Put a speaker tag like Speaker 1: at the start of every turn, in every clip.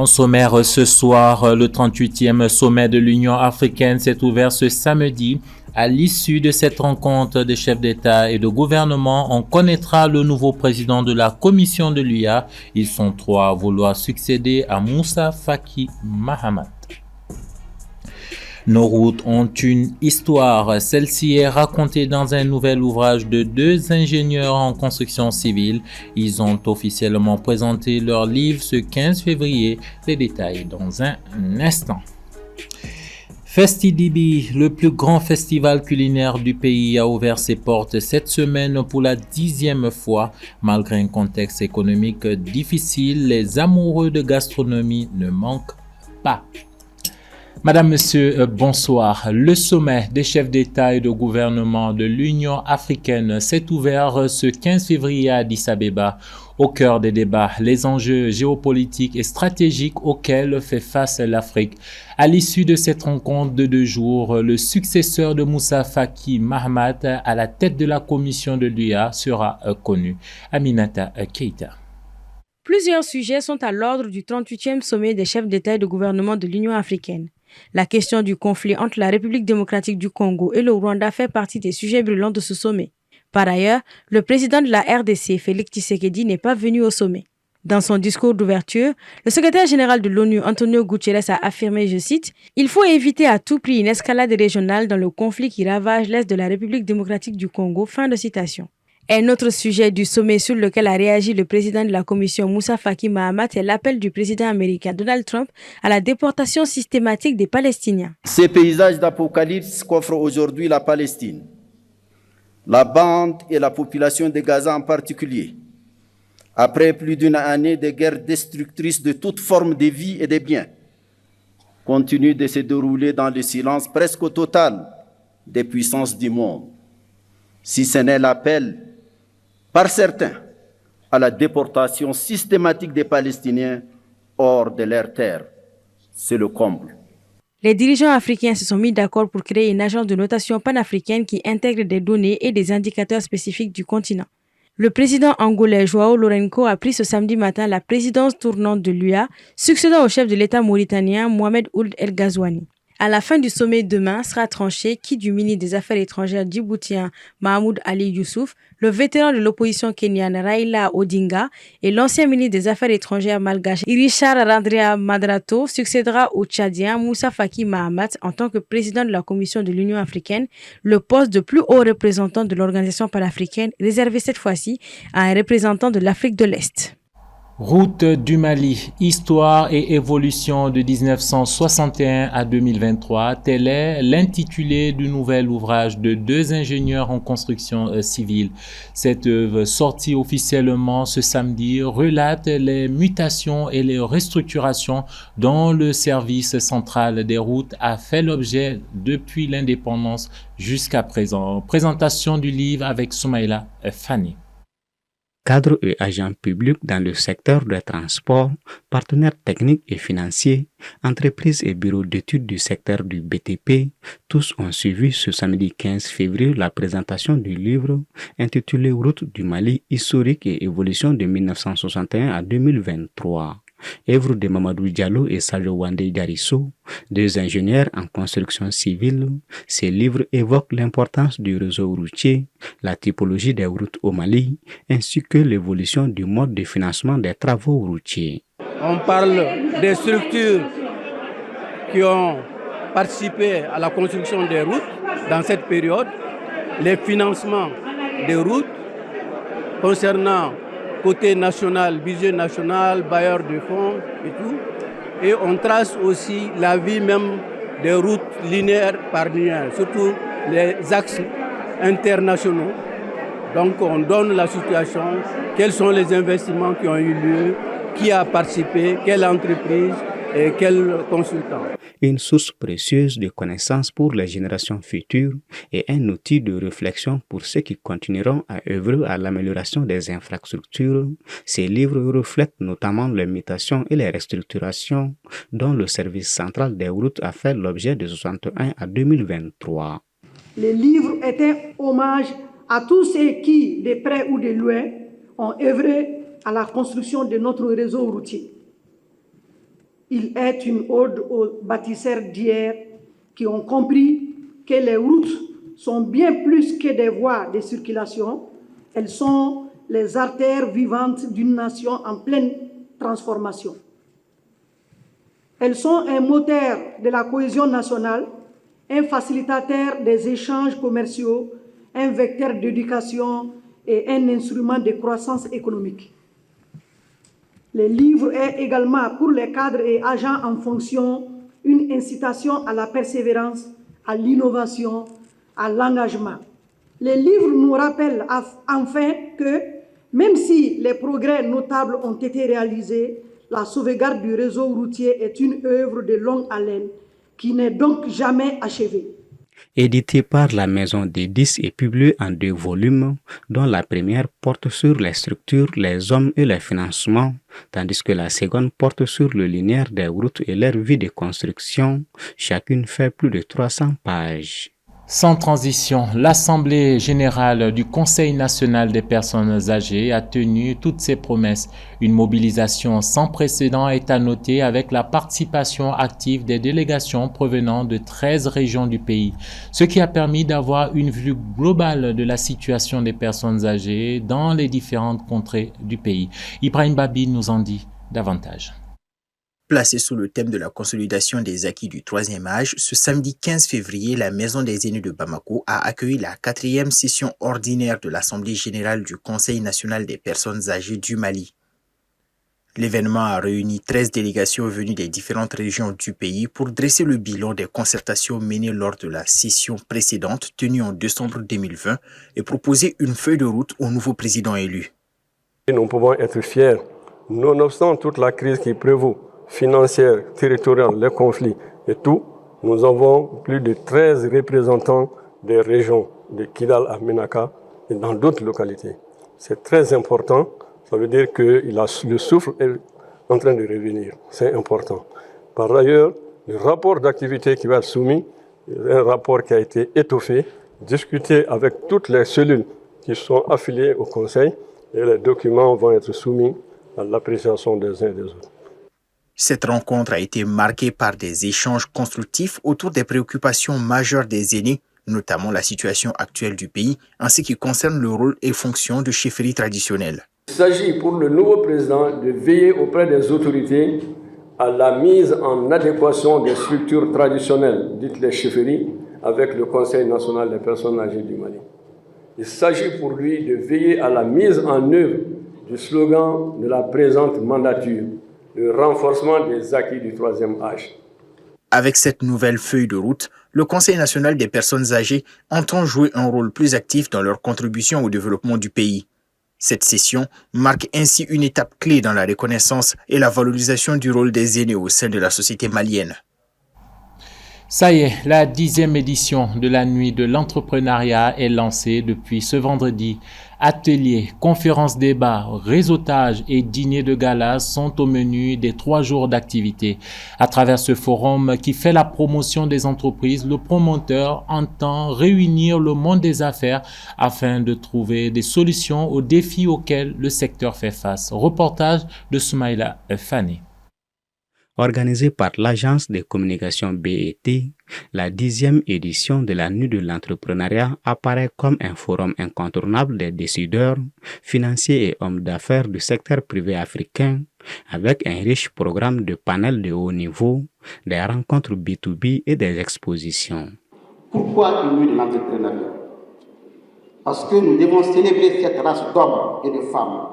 Speaker 1: En sommaire ce soir, le 38e sommet de l'Union africaine s'est ouvert ce samedi. À l'issue de cette rencontre des chefs d'État et de gouvernement, on connaîtra le nouveau président de la commission de l'UA. Ils sont trois à vouloir succéder à Moussa Faki Mahamat. Nos routes ont une histoire. Celle-ci est racontée dans un nouvel ouvrage de deux ingénieurs en construction civile. Ils ont officiellement présenté leur livre ce 15 février. Les détails dans un instant. Festidibi, le plus grand festival culinaire du pays, a ouvert ses portes cette semaine pour la 10e fois. Malgré un contexte économique difficile, les amoureux de gastronomie ne manquent pas. Madame, Monsieur, bonsoir. Le sommet des chefs d'État et de gouvernement de l'Union africaine s'est ouvert ce 15 février à Addis Abeba. Au cœur des débats, les enjeux géopolitiques et stratégiques auxquels fait face l'Afrique. À l'issue de cette rencontre de 2 jours, le successeur de Moussa Faki Mahamat à la tête de la commission de l'UA sera connu. Aminata Keita.
Speaker 2: Plusieurs sujets sont à l'ordre du 38e sommet des chefs d'État et de gouvernement de l'Union africaine. La question du conflit entre la République démocratique du Congo et le Rwanda fait partie des sujets brûlants de ce sommet. Par ailleurs, le président de la RDC, Félix Tshisekedi, n'est pas venu au sommet. Dans son discours d'ouverture, le secrétaire général de l'ONU, Antonio Guterres, a affirmé, je cite, « Il faut éviter à tout prix une escalade régionale dans le conflit qui ravage l'Est de la République démocratique du Congo. » Fin de citation. Un autre sujet du sommet sur lequel a réagi le président de la commission Moussa Faki Mahamat est l'appel du président américain Donald Trump à la déportation systématique des Palestiniens.
Speaker 3: Ces paysages d'apocalypse qu'offre aujourd'hui la Palestine, la bande et la population de Gaza en particulier, après plus d'une année de guerre destructrice de toute forme de vie et de biens, continuent de se dérouler dans le silence presque total des puissances du monde. Si ce n'est l'appel par certains à la déportation systématique des Palestiniens hors de leur terre, c'est le comble.
Speaker 2: Les dirigeants africains se sont mis d'accord pour créer une agence de notation panafricaine qui intègre des données et des indicateurs spécifiques du continent. Le président angolais João Lourenço a pris ce samedi matin la présidence tournante de l'UA, succédant au chef de l'État mauritanien Mohamed Ould El Ghazouani. À la fin du sommet demain sera tranché qui du ministre des Affaires étrangères djiboutien Mahmoud Ali Youssouf, le vétéran de l'opposition kenyane Raila Odinga et l'ancien ministre des Affaires étrangères malgache Richard Randria Madrato succédera au Tchadien Moussa Faki Mahamat en tant que président de la Commission de l'Union africaine, le poste de plus haut représentant de l'organisation panafricaine réservé cette fois-ci à un représentant de l'Afrique de l'Est.
Speaker 1: Route du Mali, histoire et évolution de 1961 à 2023, tel est l'intitulé du nouvel ouvrage de deux ingénieurs en construction civile. Cette œuvre, sortie officiellement ce samedi, relate les mutations et les restructurations dont le service central des routes a fait l'objet depuis l'indépendance jusqu'à présent. Présentation du livre avec Soumaïla Fani.
Speaker 4: Cadres et agents publics dans le secteur des transports, partenaires techniques et financiers, entreprises et bureaux d'études du secteur du BTP, tous ont suivi ce samedi 15 février la présentation du livre intitulé Route du Mali, historique et évolution de 1961 à 2023. Œuvre de Mamadou Diallo et Sadio Wande Darisso, deux ingénieurs en construction civile, ces livres évoquent l'importance du réseau routier, la typologie des routes au Mali, ainsi que l'évolution du mode de financement des travaux routiers.
Speaker 5: On parle des structures qui ont participé à la construction des routes dans cette période, les financements des routes concernant côté national, budget national, bailleurs de fonds et tout. Et on trace aussi la vie même des routes linéaires par linéaires, surtout les axes internationaux. Donc on donne la situation, quels sont les investissements qui ont eu lieu, qui a participé, quelle entreprise et quel consultant.
Speaker 4: Une source précieuse de connaissances pour les générations futures et un outil de réflexion pour ceux qui continueront à œuvrer à l'amélioration des infrastructures. Ces livres reflètent notamment les mutations et les restructurations dont le service central des routes a fait l'objet de 61 à 2023.
Speaker 6: Le livre est un hommage à tous ceux qui, de près ou de loin, ont œuvré à la construction de notre réseau routier. Il est une ode aux bâtisseurs d'hier qui ont compris que les routes sont bien plus que des voies de circulation. Elles sont les artères vivantes d'une nation en pleine transformation. Elles sont un moteur de la cohésion nationale, un facilitateur des échanges commerciaux, un vecteur d'éducation et un instrument de croissance économique. Le livre est également pour les cadres et agents en fonction une incitation à la persévérance, à l'innovation, à l'engagement. Le livre nous rappelle enfin que même si les progrès notables ont été réalisés, la sauvegarde du réseau routier est une œuvre de longue haleine qui n'est donc jamais achevée.
Speaker 4: Édité par la Maison d'Édice et publié en 2 volumes, dont la première porte sur les structures, les hommes et les financements, tandis que la seconde porte sur le linéaire des routes et leur vie de construction. Chacune fait plus de 300 pages.
Speaker 1: Sans transition, l'Assemblée générale du Conseil national des personnes âgées a tenu toutes ses promesses. Une mobilisation sans précédent est à noter avec la participation active des délégations provenant de 13 régions du pays, ce qui a permis d'avoir une vue globale de la situation des personnes âgées dans les différentes contrées du pays. Ibrahim Babi nous en dit davantage.
Speaker 7: Placé sous le thème de la consolidation des acquis du troisième âge, ce samedi 15 février, la Maison des aînés de Bamako a accueilli la 4e session ordinaire de l'Assemblée générale du Conseil national des personnes âgées du Mali. L'événement a réuni 13 délégations venues des différentes régions du pays pour dresser le bilan des concertations menées lors de la session précédente tenue en décembre 2020 et proposer une feuille de route au nouveau président élu.
Speaker 8: Nous pouvons être fiers, nonobstant toute la crise qui prévaut, financière, territoriale, les conflits et tout, nous avons plus de 13 représentants des régions de Kidal à Menaka et dans d'autres localités. C'est très important, ça veut dire que le souffle est en train de revenir, c'est important. Par ailleurs, le rapport d'activité qui va être soumis, un rapport qui a été étoffé, discuté avec toutes les cellules qui sont affiliées au Conseil et les documents vont être soumis à l'appréciation des uns et des autres.
Speaker 7: Cette rencontre a été marquée par des échanges constructifs autour des préoccupations majeures des aînés, notamment la situation actuelle du pays, en ce qui concerne le rôle et fonctions de chefferie traditionnelle.
Speaker 5: Il s'agit pour le nouveau président de veiller auprès des autorités à la mise en adéquation des structures traditionnelles, dites les chefferies, avec le Conseil national des personnes âgées du Mali. Il s'agit pour lui de veiller à la mise en œuvre du slogan de la présente mandature, le renforcement des acquis du troisième âge.
Speaker 7: Avec cette nouvelle feuille de route, le Conseil national des personnes âgées entend jouer un rôle plus actif dans leur contribution au développement du pays. Cette session marque ainsi une étape clé dans la reconnaissance et la valorisation du rôle des aînés au sein de la société malienne.
Speaker 1: Ça y est, la 10e édition de la Nuit de l'entrepreneuriat est lancée depuis ce vendredi. Ateliers, conférences, débats, réseautage et dîners de gala sont au menu des 3 jours d'activité. À travers ce forum qui fait la promotion des entreprises, le promoteur entend réunir le monde des affaires afin de trouver des solutions aux défis auxquels le secteur fait face. Reportage de Soumaïla Fani.
Speaker 4: Organisée par l'agence de communication BET, la 10e édition de la Nuit de l'entrepreneuriat apparaît comme un forum incontournable des décideurs, financiers et hommes d'affaires du secteur privé africain, avec un riche programme de panels de haut niveau, des rencontres B2B et des expositions.
Speaker 9: Pourquoi une Nuit de l'entrepreneuriat? Parce que nous devons célébrer cette race d'hommes et de femmes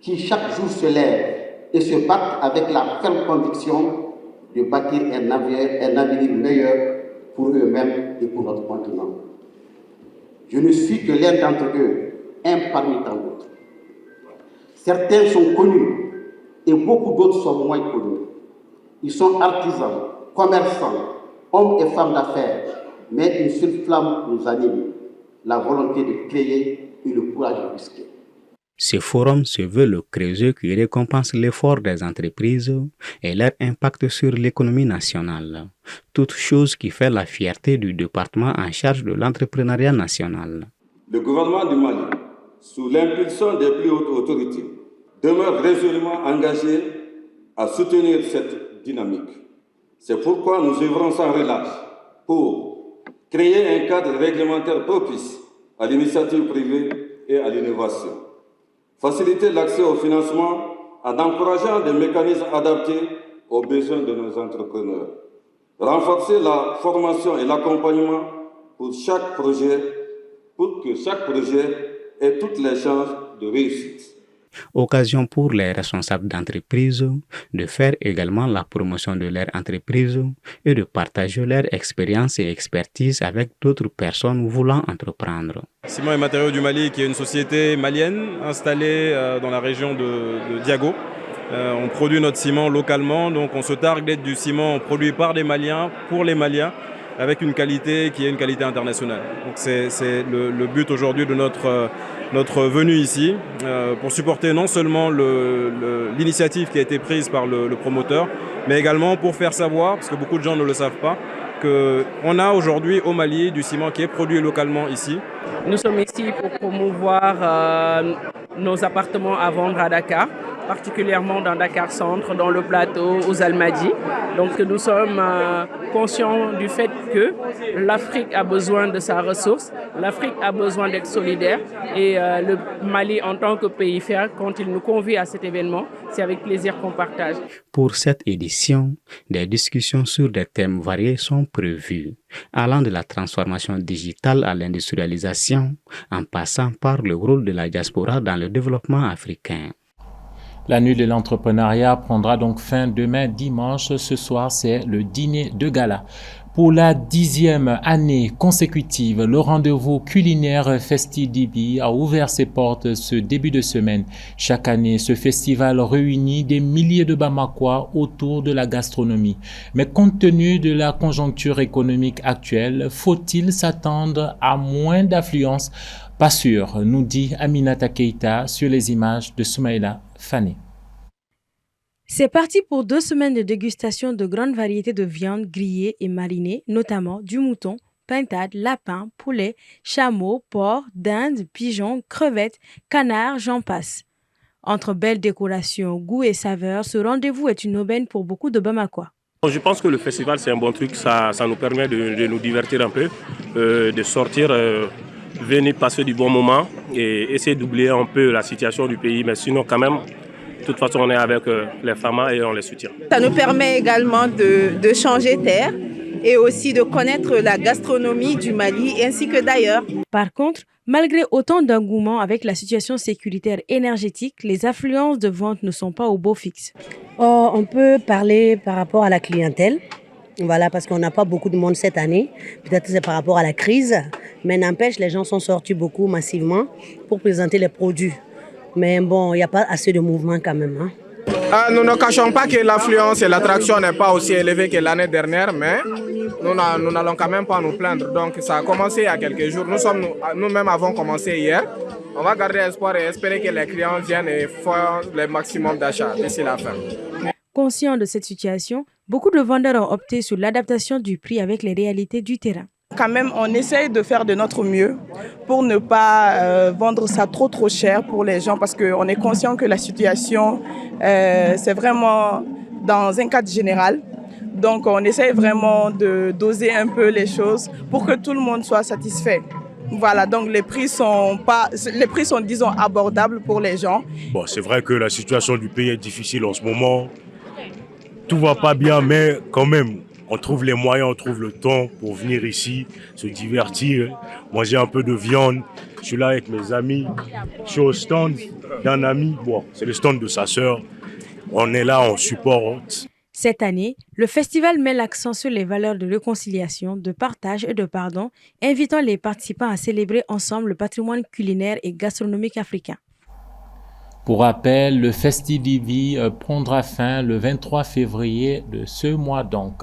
Speaker 9: qui chaque jour se lèvent et se battent avec la ferme conviction de bâtir un avenir meilleur pour eux-mêmes et pour notre continent. Je ne suis que l'un d'entre eux, un parmi tant d'autres. Certains sont connus et beaucoup d'autres sont moins connus. Ils sont artisans, commerçants, hommes et femmes d'affaires, mais une seule flamme nous anime, la volonté de créer et le courage de risquer.
Speaker 4: Ce forum se veut le creuset qui récompense l'effort des entreprises et leur impact sur l'économie nationale, toute chose qui fait la fierté du département en charge de l'entrepreneuriat national.
Speaker 10: Le gouvernement du Mali, sous l'impulsion des plus hautes autorités, demeure résolument engagé à soutenir cette dynamique. C'est pourquoi nous œuvrons sans relâche pour créer un cadre réglementaire propice à l'initiative privée et à l'innovation. Faciliter l'accès au financement en encourageant des mécanismes adaptés aux besoins de nos entrepreneurs. Renforcer la formation et l'accompagnement pour que chaque projet ait toutes les chances de réussite.
Speaker 4: Occasion pour les responsables d'entreprise de faire également la promotion de leur entreprise et de partager leur expérience et expertise avec d'autres personnes voulant entreprendre.
Speaker 11: Ciment et Matériaux du Mali, qui est une société malienne installée dans la région de Diago. On produit notre ciment localement, donc on se targue d'être du ciment produit par des Maliens, pour les Maliens, avec une qualité qui est une qualité internationale. Donc c'est le but aujourd'hui de notre venue ici, pour supporter non seulement l'initiative qui a été prise par le promoteur, mais également pour faire savoir, parce que beaucoup de gens ne le savent pas, qu'on a aujourd'hui au Mali du ciment qui est produit localement ici.
Speaker 12: Nous sommes ici pour promouvoir nos appartements à vendre à Dakar, particulièrement dans Dakar Centre, dans le plateau, aux Almadies. Donc nous sommes conscients du fait que l'Afrique a besoin de sa ressource, l'Afrique a besoin d'être solidaire et le Mali en tant que pays frère, quand il nous convie à cet événement, c'est avec plaisir qu'on partage.
Speaker 4: Pour cette édition, des discussions sur des thèmes variés sont prévues, allant de la transformation digitale à l'industrialisation, en passant par le rôle de la diaspora dans le développement africain.
Speaker 1: La nuit de l'entrepreneuriat prendra donc fin demain dimanche. Ce soir, c'est le dîner de gala. Pour la 10e année consécutive, le rendez-vous culinaire Festi-Dibi a ouvert ses portes ce début de semaine. Chaque année, ce festival réunit des milliers de Bamakois autour de la gastronomie. Mais compte tenu de la conjoncture économique actuelle, faut-il s'attendre à moins d'affluence? Pas sûr, nous dit Aminata Keita sur les images de Soumaïla Fane.
Speaker 2: C'est parti pour 2 semaines de dégustation de grandes variétés de viandes grillées et marinées, notamment du mouton, pintade, lapin, poulet, chameau, porc, dinde, pigeon, crevettes, canard, j'en passe. Entre belles décorations, goût et saveurs, ce rendez-vous est une aubaine pour beaucoup de Bamakois.
Speaker 13: Je pense que le festival c'est un bon truc, ça nous permet de nous divertir un peu, de sortir, venir passer du bon moment et essayer d'oublier un peu la situation du pays, mais sinon quand même, de toute façon on est avec les femmes et on les soutient.
Speaker 14: Ça nous permet également de changer d'air et aussi de connaître la gastronomie du Mali ainsi que d'ailleurs.
Speaker 2: Par contre, malgré autant d'engouement avec la situation sécuritaire énergétique, les affluences de vente ne sont pas au beau fixe.
Speaker 15: On peut parler par rapport à la clientèle, voilà, parce qu'on n'a pas beaucoup de monde cette année. Peut-être c'est par rapport à la crise, mais n'empêche, les gens sont sortis beaucoup massivement pour présenter les produits. Mais bon, il n'y a pas assez de mouvement quand même.
Speaker 16: Nous ne cachons pas que l'affluence et l'attraction n'est pas aussi élevée que l'année dernière, mais nous n'allons quand même pas nous plaindre. Donc ça a commencé il y a quelques jours. Nous-mêmes avons commencé hier. On va garder espoir et espérer que les clients viennent et font le maximum d'achats d'ici la fin.
Speaker 2: Conscient de cette situation, beaucoup de vendeurs ont opté sur l'adaptation du prix avec les réalités du terrain.
Speaker 17: Quand même, on essaye de faire de notre mieux pour ne pas vendre ça trop cher pour les gens parce qu'on est conscient que la situation, c'est vraiment dans un cadre général. Donc, on essaye vraiment de doser un peu les choses pour que tout le monde soit satisfait. Voilà, donc les prix sont, disons, abordables pour les gens.
Speaker 18: Bon, c'est vrai que la situation du pays est difficile en ce moment. Tout va pas bien, mais quand même, on trouve les moyens, on trouve le temps pour venir ici, se divertir, manger un peu de viande. Je suis là avec mes amis, je suis au stand d'un ami, bon, c'est le stand de sa sœur. On est là, on supporte.
Speaker 2: Cette année, le festival met l'accent sur les valeurs de réconciliation, de partage et de pardon, invitant les participants à célébrer ensemble le patrimoine culinaire et gastronomique africain.
Speaker 1: Pour rappel, le Festi-Dibi prendra fin le 23 février de ce mois donc.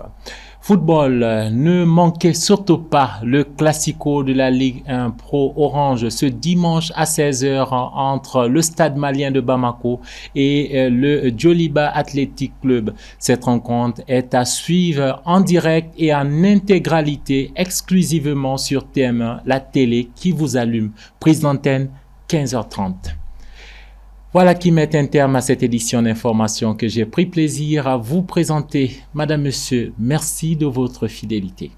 Speaker 1: Football, ne manquez surtout pas le Classico de la Ligue 1 Pro Orange ce dimanche à 16h entre le Stade malien de Bamako et le Djoliba Athletic Club. Cette rencontre est à suivre en direct et en intégralité exclusivement sur TM1, la télé qui vous allume. Prise d'antenne 15h30. Voilà qui met un terme à cette édition d'information que j'ai pris plaisir à vous présenter. Madame, Monsieur, merci de votre fidélité.